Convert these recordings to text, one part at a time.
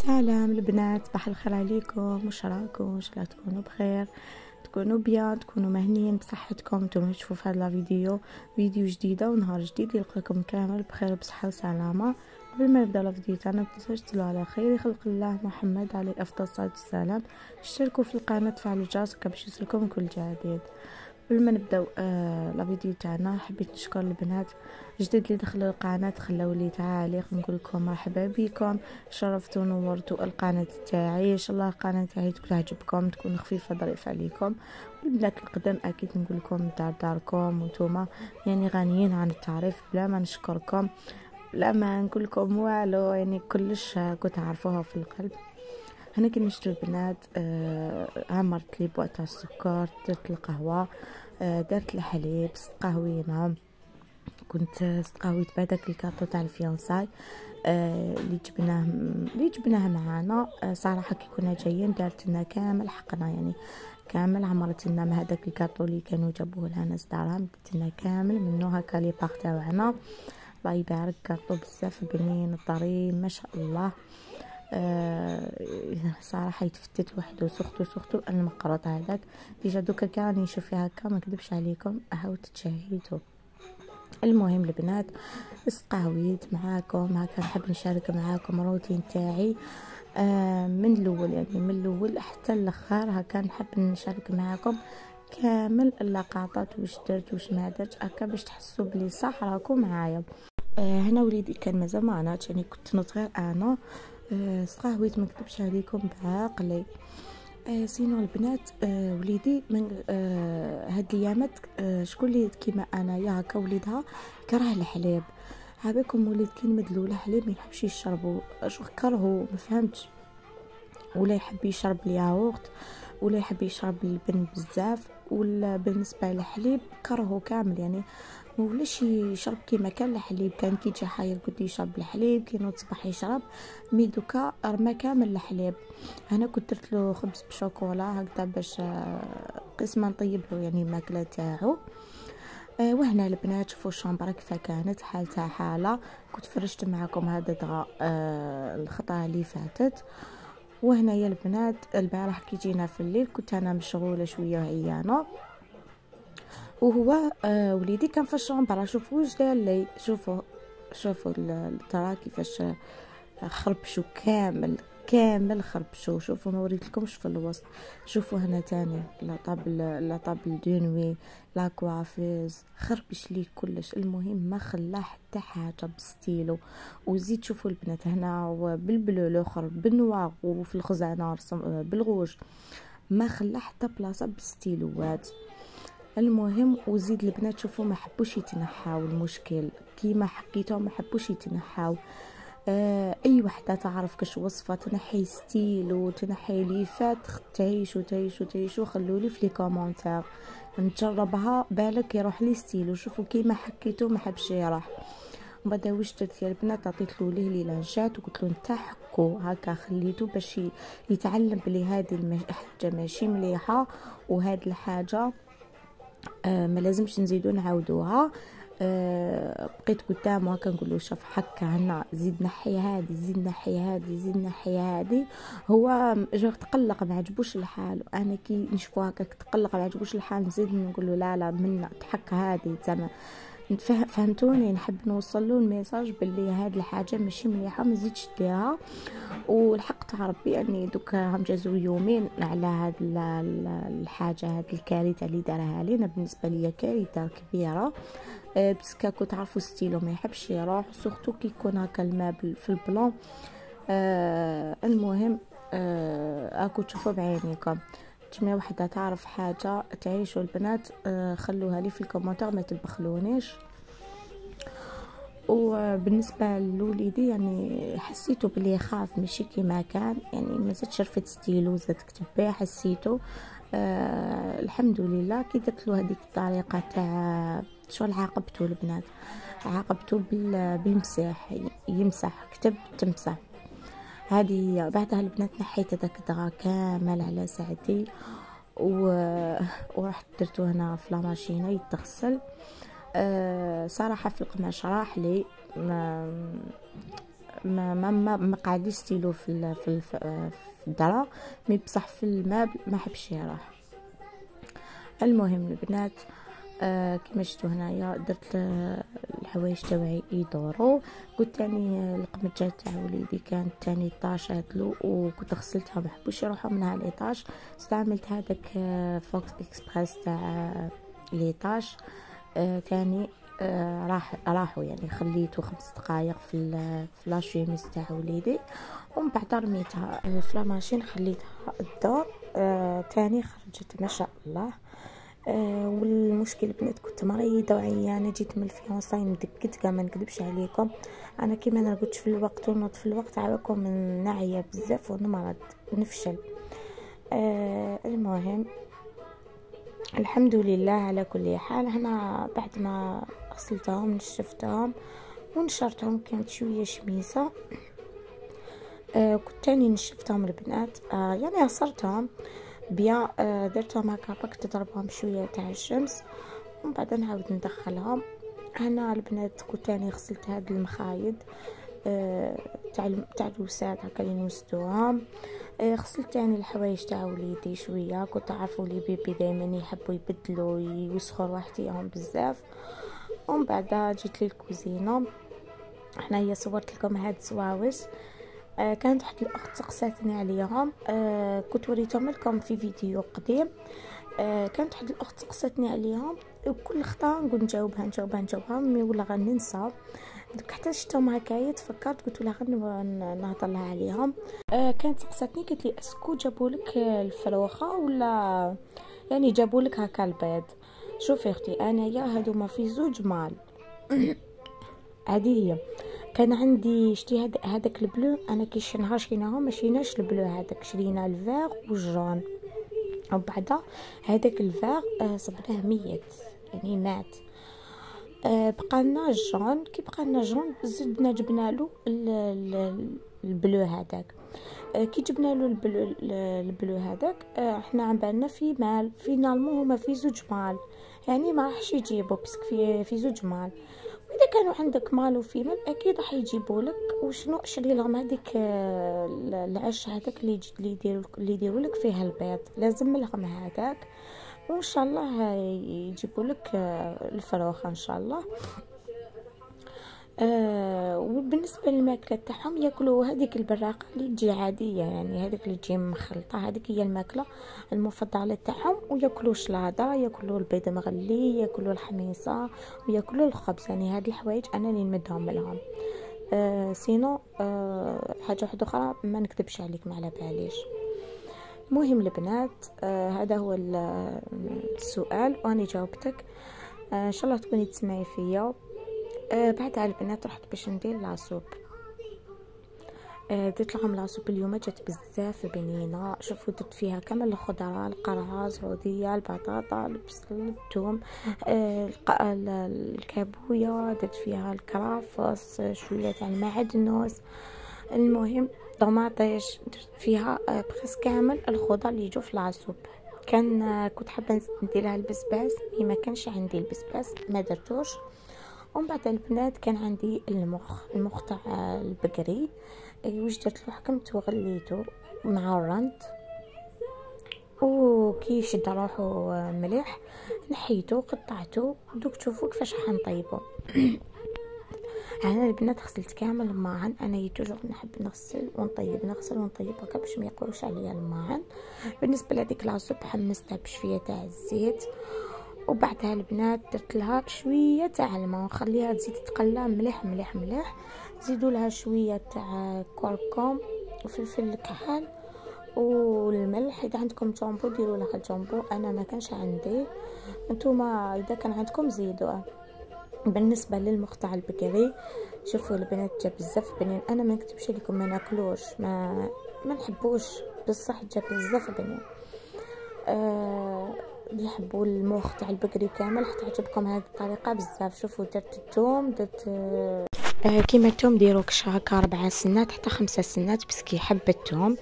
سلام البنات، صباح الخير عليكم. واش راكم؟ ان شاء الله تكونوا بخير، تكونوا بيان، تكونوا مهنيين بصحتكم. نتوما تشوفوا في هذا فيديو جديده ونهار جديد يلقاكم كامل بخير وبصحه وسلامه. قبل ما نبداو الفيديو تاعنا متنساوش تصلوا على خير خلق الله محمد عليه افضل الصلاه والسلام. اشتركوا في القناه، تفعلوا الجرس باش يوصلكم كل جديد. قبل ما نبداو الفيديو تاعنا حبيت نشكر البنات جدد اللي دخلوا القناه، خلاو لي تعاليق، نقول لكم مرحبا بكم، شرفتوا ونورتوا القناه تاعي. ان شاء الله القناه تاعي تكون عجبكم، تكون خفيفه ظريفه عليكم. والبنات القدام اكيد نقول لكم داركم وانتوما يعني غنيين عن التعريف، بلا ما نشكركم لا ما نقول لكم والو، يعني كلش كنت عارفوها في القلب. هنا كي نشتري البنات عمرت لي بواط تاع السكر، درت القهوه، درت الحليب، قهوينا. كنت قهويت بهذاك الكاطو تاع الفيونساي اللي جبناه معانا. صراحه كي كنا جايين دارت لنا كامل حقنا، يعني كامل عمرت لنا من هذاك الكاطو اللي كانوا جابوه لنا ناس دارهم، درت لنا كامل منه هكا لي باغ تاعنا. الله يبارك، كاطو بزاف بنين طري ما شاء الله. صراحه يتفتت وحده سختو المقرط هذاك ديجا دوكا كان نشوف فيها هكا، ما نكذبش عليكم عاودت تشهيتو. المهم البنات استقهويت معاكم هكا، نحب نشارك معاكم روتين تاعي من الاول، يعني من الاول حتى الاخر هكا نحب نشارك معاكم كامل اللقطات، واش درت واش ما درت هكا باش تحسوا بلي صح راكم معايا. هنا وليدي كان مازال ما ناضش، يعني كنت نوض غير انا. استقهويت ما نكذبش عليكم بعقلي. سينو البنات وليدي من هاد الايامات شكون اللي كيما انايا هكا وليدها كره الحليب. هابكم وليد كي نمدلو الحليب ما يحبش يشربو، شو كرهو ما فهمتش، ولا يحب يشرب الياغورت، ولا يحب يشرب اللبن بزاف، ولا بالنسبه للحليب كرهو كامل، يعني ما ولاش يشرب كيما كان الحليب. كان كي يجي حاير كنت يشرب الحليب، كي نوض صباح يشرب، مي دوكا رمى كامل الحليب. انا كنت درت له خبز بشوكولا هكذا باش قسما نطيب له يعني الماكله تاعو. وهنا البنات شوفوا الشامبره كيف كانت حالتها حاله، كنت فرجت معكم هذا دغا الخطره اللي فاتت. وهنا يا البنات البارح كي جينا في الليل كنت انا مشغوله شويه وعيانه، وهو وليدي كان في الشامبره. شوفوا واش دار لي، شوفوا ترى كيفاش خربشوا كامل خربشوا. شوفوا ما وريتلكمش في الوسط. شوفوا هنا تاني لا طابل دو نوي، لا كوافيز، خربش لي كلش. المهم ما خلى حتى حاجه بستيلو. وزيد شوفوا البنات هنا بالبلو الاخر بالنوار، وفي الخزانه بالغوج، ما خلى حتى بلاصه بستيلوات. المهم وزيد البنات شوفوا ما حبوش يتنحاو، المشكل كيما حكيتهم ما حبوش يتنحاو. اي وحده تعرف كاش وصفه تنحي ستيل وتنحي ليفات تعيشوا خلولي في لي كومونتير نجربها، بالك يروح لي ستيل. وشوفوا كيما حكيتو ما حبش يروح. وبعد واش درت يا البنات، عطيت له ليه لانشات وقلت له نتا حكو هكا، خليته باش يتعلم بلي هذه الحاجه ماشي مليحه، وهذه الحاجه ما لازمش نزيدو نعاودوها. بقيت قدامه هكا نقول له شوف حكا هنا، زيد نحي هذه، زيد نحي هذه، زيد نحي هذه. هو جا تقلق ما عجبوش الحال، وانا كي نشوفو هكا تقلق ما عجبوش الحال نزيد نقول له لا منا تحك هذه زعما. فهمتوني؟ نحب نوصل له الميساج باللي هذه الحاجه ماشي مليحه ما تزيدش ديرها. والحق تاع ربي يعني دوكا هم جازو يومين على هاد الحاجه، هاد الكارثه اللي دارها لينا. بالنسبه ليا كارثه كبيره، باسكو كنت تعرفوا ستيلو ما يحبش يروح، سورتو كي يكون هكا الماء في البلون. المهم اكو تشوفوا بعينيكم. جميع وحده تعرف حاجه تعيشوا البنات خلوها لي في الكومنتار، ما تبخلونيش. وبالنسبه لوليدي يعني حسيته بلي يخاف ماشي كيما كان، يعني ما زادش شرفت ستيلو زاد كتب بها، حسيته الحمد لله. كي درت له هذيك الطريقه تاع شغل عاقبته البنات، عاقبته بالمساح، يمسح كتب تمسح. هذه بعدها البنات نحيت هذاك الدغا كامل على ساعتي ورحت درتو هنا في لاماشينه يتغسل. صراحه في القماش راح لي ما قاعدش ستيلو في الدرا، مي بصح في الماب ما حبش يراح. المهم البنات كما شفتوا هنايا درت الحوايج تاعي يدوروا. قلت تاني القمجه تاع وليدي كانت تاني طاش هادلو، وكنت غسلتها ما حبوش يروحوا منها ليطاج. استعملت هذاك فوكس اكسبريس تاع ليطاج تاني راحوا يعني خليته 5 دقائق في لاشيميس تاع وليدي، ومن بعد رميتها في لاماشين خليتها الدور تاني خرجت ما شاء الله. والمشكل بنات كنت مريضه وعيانه، جيت من الفيونساي مدقت كاع ما نكذبش عليكم. انا كيما انا قلت في الوقت ونوض في الوقت عاوكم من ناعيه بزاف ونمرض نفشل. المهم الحمد لله على كل حال. هنا بعد ما غسلتهم نشفتهم ونشرتهم كانت شويه شميسه. كنت تاني نشفتهم البنات يعني عصرتهم بيا، درتهم هكا باك تضربهم شويه تاع الشمس ومن بعد نعاود ندخلهم. هنا البنات كنت تاني غسلت هاد المخايد تاع الوساد هكا اللي نوسدوهم. غسلت تاني الحوايج تاع وليدي شويه، كنت عارفوا لي بيبي دائما يحبوا يبدلوا يوسخوا رواحتهم بزاف. ومن بعد جيت للكوزينه. هنايا صورت لكم هاد الزواوش كانت واحد الاخت سقساتني عليهم، كنت وريتهم لكم في فيديو قديم. كانت واحد الاخت سقساتني عليهم وكل خطا نقول نجاوبها مي ولا غننسى. دوك حتى شفتهم هكايا تفكرت قلت لها نهضر لها عليهم. كانت سقساتني قالت لي اسكو جابوا لك الفلوخه ولا يعني جابوا لك هكا البيض. شوفي اختي انايا هادوما في زوج مال هذه هي. كان عندي شتي هذاك البلو، انا كي شريناهم ما شريناش البلو هذاك، شرينا الفيغ والجون، وبعدا هذاك الفيغ صبناه ميت يعني مات. بقالنا الجون، كي بقالنا جون زدنا جبنا له البلو هذاك. كي جبنا له البلو هذاك احنا عم بالنا في مال فينالمون هما في زوج مال، يعني ما راحش يجيبوا باسكو في زوج مال. واذا كانوا عندك مال وفي مال اكيد راح يجيبوا لك. وشنو شري لهم هذيك العش هذاك اللي يديروا لك فيها البيض، لازم لهم هذاك وان شاء الله يجيبوا لك الفروخه ان شاء الله. وبالنسبه للماكله تاعهم ياكلوا هذيك البراقه اللي تجي عاديه، يعني هذيك اللي تجي مخلطه، هذيك هي الماكله المفضله تاعهم. وياكلوا شلاضه، ياكلوا البيض مغلي، ياكلوا الحميصه، وياكلوا الخبز. يعني هاد الحوايج انا اللي نمدهم لهم. سينو حاجه واحده اخرى ما نكذبش عليكم على باليش. المهم البنات هذا هو السؤال واني جاوبتك. ان شاء الله تكوني تسمعي فيا. بعدها البنات رحت باش ندير لاصوب. درت لهم لاصوب اليوم جات بزاف بنينه. شوفوا درت فيها كامل الخضره، القرعه، الزروديه، البطاطا، البصل، الثوم، الكابويه، درت فيها الكرافس، شويه تاع المعدنوس، المهم طماطيش، درت فيها بخس كامل الخضر اللي يجوا في لاصوب. كنت حابه نديرها البسباس مي ما كانش عندي البسباس ما درتوش. ومن بعد البنات كان عندي المخ تاع البقري، واش درت له حكمت وغليته مع الرند، وكي شد روحو مليح نحيته قطعته. ودوك تشوفوا كيفاش راح نطيبه. انا البنات غسلت كامل الماعن، انا يتوجو نحب نغسل ونطيب هكا باش ما يقوش عليا الماعن. بالنسبه لهذيك لاصوب حمستها بشويه تاع الزيت، وبعدها البنات درت لها شويه تاع الماء ونخليها تزيد تقلى مليح مليح مليح. زيدوا لها شويه تاع كركم وفلفل كحل والملح. اذا عندكم جامبو ديروا لها الجامبو، انا ما كانش عندي، نتوما اذا كان عندكم زيدوه. بالنسبه للمخ تاع البقري شوفوا البنات جاب بزاف بنين، انا ما نكتبش لكم ما ناكلوش ما نحبوش بصح جاب بزاف بنين. اللي يحبوا المخ تاع البقري كامل حتعجبكم هذه الطريقه بزاف. شوفوا درت الثوم، درت كيما الثوم ديروا هكا 4 سنات حتى 5 سنات بس كي يحب الثوم.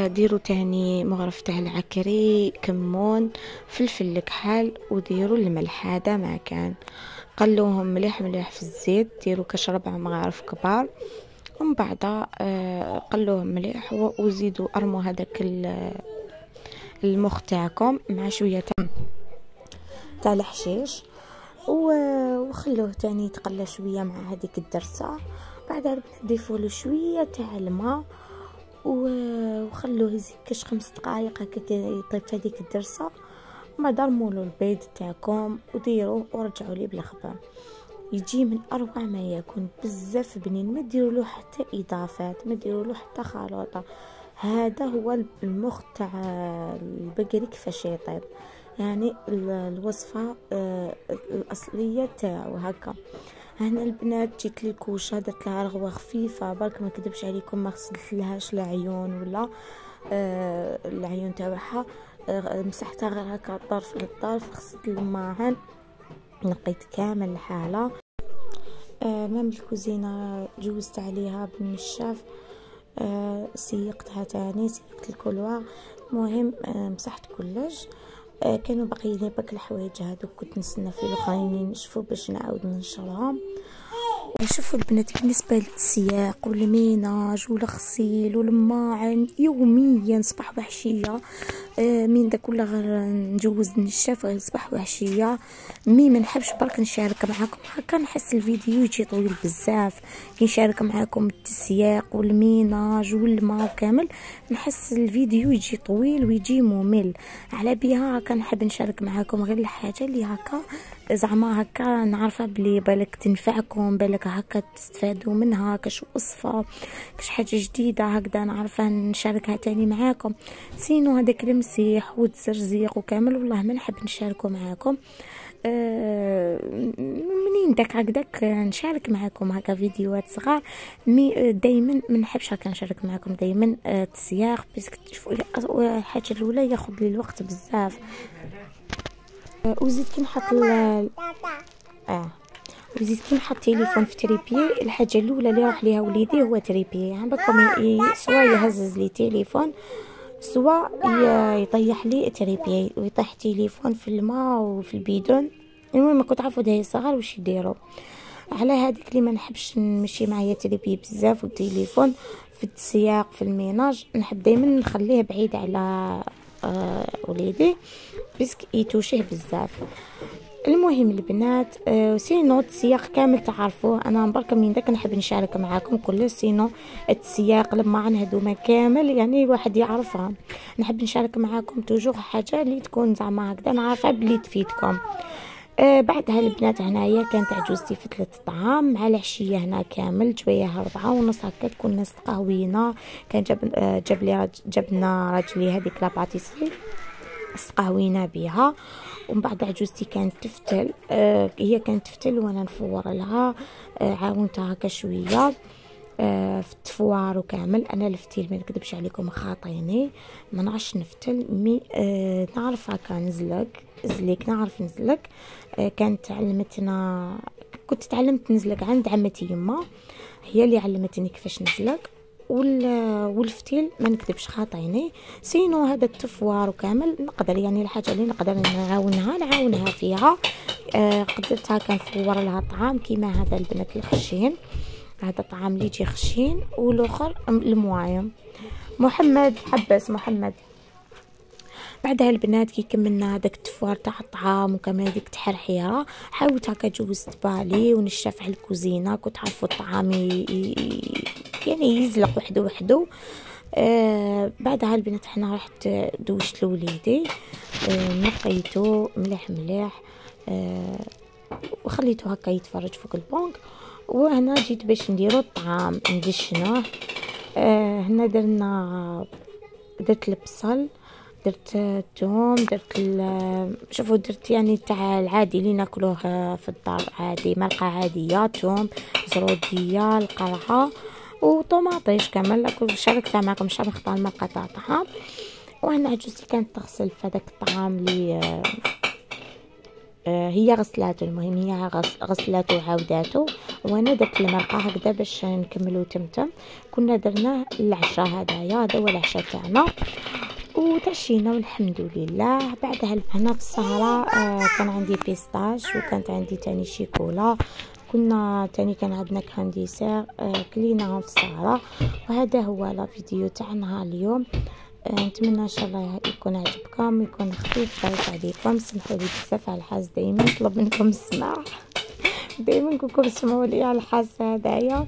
ديروا تاني مغرف تاع العكري، كمون، فلفل الكحل، وديروا الملح. هذا ما كان قلوهم مليح مليح في الزيت، ديروا كاش 4 مغارف كبار ومن بعد قلوه مليح وزيدوا ارموا هذاك المخ تاعكم مع شويه تاع الحشيش وخلوه تاني يتقلى شويه مع هذيك الدرسه. بعدها نضيفوا له شويه تاع الماء وخلوه يزيد كاش 5 دقائق هكا يطيب في هذيك الدرسه. بعد ارموا له البيض تاعكم وديروه ورجعوا ليه بالخبا. يجي من اروع ما يكون، بزاف بنين، ما ديروا له حتى اضافات، ما ديروا له حتى خلطه. هذا هو المخ تاع البقري كيفاش يطيب، يعني الوصفه الاصليه تاعو هكا. هنا البنات جيت لي الكوشه درت لها رغوه خفيفه برك، ما نكذبش عليكم ما غسلت لهاش العيون ولا العيون تاعها، مسحتها غير هكا طرف للطرف، غسلت الماعن، نقيت كامل الحاله. مام الكوزينه جوزت عليها بالنشاف، سيقتها تاني، سيقت الكلوة. المهم مسحت كلش. كانوا باقيين باك الحوايج هذوك كنت نستنى في الاخرين ينشفوا باش نعاود ننشرهم. شوفوا البنات بالنسبه للسياق والميناج والغسيل والماعن يوميا صباح وعشيه، من داك كله غير نجوز نشاف غير صباح وعشيه. مي ما نحبش برك نشارك معكم هكا، نحس الفيديو يجي طويل بزاف كي نشارك معكم التسياق والميناج والماء كامل، نحس الفيديو يجي طويل ويجي ممل. على بها هكا نحب نشارك معكم غير الحاجه اللي هكا زعما هكا نعرفها بلي بالك تنفعكم، بالك هكا تستفادوا منها، كاش وصفه كاش حاجه جديده هكذا نعرفها نشاركها تاني معاكم. سينو هذاك المسيح والتزرزيق وكامل والله ما نحب نشاركه معاكم. منين داك هكذاك نشارك معاكم هكا فيديوهات صغار، مي دائما ما نحبش هكا نشارك معاكم دائما التسياق، باسكو تشوفوا الحاجه الاولى ياخذ لي الوقت بزاف. وزيد كي نحط وزيد كي نحط تليفون في تريبي، الحاجه الاولى اللي راح ليها وليدي هو تريبي، يعني بكم سوا يهزز لي تليفون سوا يطيح لي تريبي ويطيح تليفون في الماء وفي البيدون. المهم كنت عارفوا هاي الصغار واش يديروا. على هذيك اللي ما نحبش نمشي معايا تريبي بزاف والتليفون في السياق في الميناج، نحب دائما نخليه بعيد على وليدي باسكو يتوشيه بزاف. المهم البنات سينو السياق كامل تعرفوه، انا برك من داك نحب نشارك معاكم كل سينو السياق لما عن هذوما كامل يعني الواحد يعرفها، نحب نشارك معاكم توجور حاجه اللي تكون زعما هكذا نعرفها بلي تفيدكم. بعدها البنات هنايا كانت عجوزتي فتلت الطعام مع العشيه هنا كامل جويه 4:30 هكا كنا استقهوينا. كان جبنا راجلي هذيك لاباتيسري استقهوينا بها. ومن بعد عجوزتي كانت تفتل، هي كانت تفتل وانا نفور لها، عاونتها هكا شويه في التفوار وكامل. انا الفتيل ما نكذبش عليكم خاطيني، ما نعرفش نفتل، مي نعرف هكا نزلك نعرف نزلك. كانت علمتنا، كنت تعلمت نزلك عند عمتي يما، هي اللي علمتني كيفاش نزلك. والفتيل ما نكذبش خاطيني. سينو هذا التفوار وكامل نقدر، يعني الحاجه اللي نقدر نعاونها فيها. قدرتها كنفور لها طعام كيما هذا البنات الخشين، هذا الطعام اللي يجي خشين، والاخر الموايم. محمد حبس محمد. بعدها البنات كي كملنا هذاك التفوار تاع الطعام وكمان هذيك التحرحيره، حاولت هكا جوزت بالي ونشف على الكوزينه. كنت عارفه الطعام يعني يزلق وحده. بعدها البنات حنا رحت دوشت لوليدي، نقيته مليح وخليته هكا يتفرج فوق البونك. وهنا جيت باش نديرو الطعام ندشنوه. هنا درت البصل، درت الثوم، شوفوا درت يعني تاع العادي اللي ناكلوه في الدار عادي، مرقه عاديه، ثوم، زروديه، القرعه وطوماطيش كامل. شاركتها معكم مش نختار المرقه تاع الطعام. وهنا عجوزتي كانت تغسل في هذاك الطعام اللي هي غسلاته، المهم هي غسلاته وعاوداته، وانا درت المرقه هكذا باش نكملو تمتم. كنا درناه العشاء هذا هو العشاء تاعنا وتعشينا والحمد لله. بعدها هنا في السهرة كان عندي بيستاش وكانت عندي تاني شيكولا. كنا تاني كان عندنا كانديسير كليناهم في السهرة. وهذا هو لا فيديو تاع نهار اليوم. نتمنى ان شاء الله يكون عجبكم، يكون خفيف ظريف عليكم. سمحوا لي بزاف على الحاج، دائما نطلب منكم السماع، دائما نقولكم اسمعوا لي على الحاج هذايا.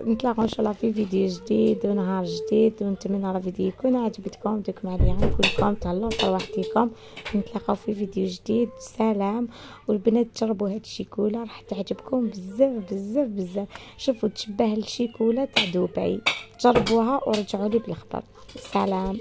نتلاقاو ان شاء الله في فيديو جديد ونهار جديد، ونتمنى الفيديو يكون عجبتكم. دوك معليا نقول لكم تهلاو في رواحتكم، نتلاقاو في فيديو جديد. سلام. والبنات جربوا هاد الشيكولا راح تعجبكم بزاف بزاف بزاف. شوفوا تشبه الشيكولا تاع دبي، جربوها ورجعوا لي بالخبر. سلام.